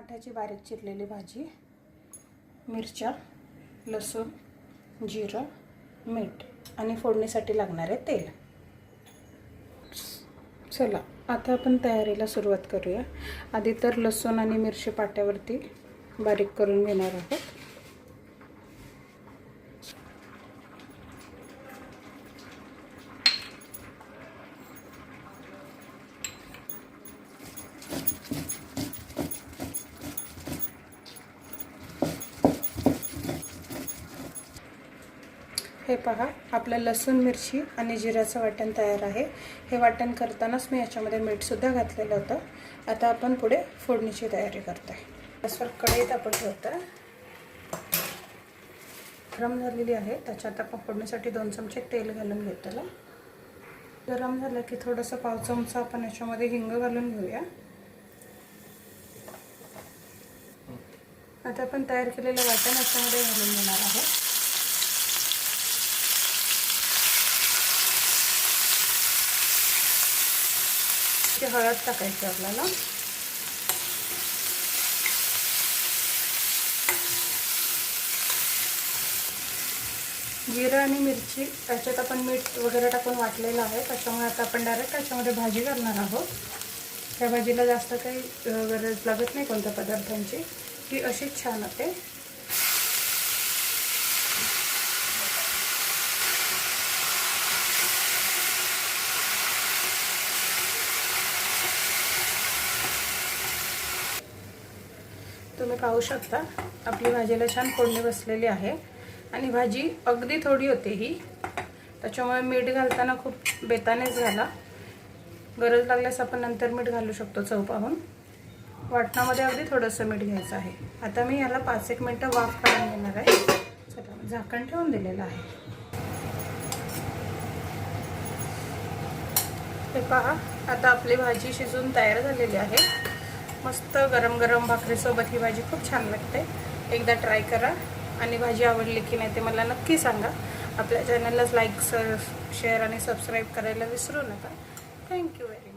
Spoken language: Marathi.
टमाट्याची बारीक चिरलेली भाजी, मिरच्या, लसूण, जिरं, मीठ आणि फोडणीसाठी लागणारे तेल. चला आता आपण तयारीला सुरुवात करूया. आधी तर लसूण आणि मिरची पाट्यावरती बारीक करून घेणार आहोत. हे पहा, आपलं लसूण, मिरची आणि जिऱ्याचं वाटण तयार आहे. हे वाटण करतानाच मी याच्यामध्ये मीठसुद्धा घातलेलं होतं. आता आपण पुढे फोडणीची तयारी करतोय. गॅसवर कढईत आपण ठेवतोय. गरम झालेली आहे. त्याच्यात आपण फोडणीसाठी 2 चमचे तेल घालून घेतलं. गरम झालं की थोडंसं पाव चमचा आपण याच्यामध्ये हिंग घालून घेऊया. आता आपण तयार केलेलं वाटण याच्यामध्ये घालून घेणार आहोत. हळद टाकायची आपल्याला. जिरं आणि मिरची याच्यात आपण मीठ वगैरे टाकून वाटलेलं आहे. त्याच्यामुळे आता आपण डायरेक्ट त्याच्यामध्ये भाजी घालणार आहोत. त्या भाजीला जास्त काही गरज लागत नाही कोणत्या पदार्थांची, ती अशीच छान होते. तुम्ही पाहू शकता आपली भाजीला छान फोडणी बसलेली आहे आणि भाजी अगदी थोडी होते ही. त्याच्यामुळे मीठ घालताना खूप बेतानेच घाला. गरज लागल्यास आपण नंतर मीठ घालू शकतो चव पाहून. वाटणामध्ये अगदी थोडंसं मीठ घ्यायचं आहे. आता मी याला 5-1 मिनटं वाफ काढून घेणार आहे. चला, झाकण ठेवून दिलेलं आहे. हे पहा, आता आपली भाजी शिजून तयार झालेली आहे. मस्त गरम गरम भाकरीसोबत ही भाजी खूप छान लागते. एकदा ट्राय करा आणि भाजी आवडली की नाही ते मला नक्की सांगा. आपल्या चॅनलला लाईक, शेअर आणि सबस्क्राईब करायला विसरू नका. Thank you very much.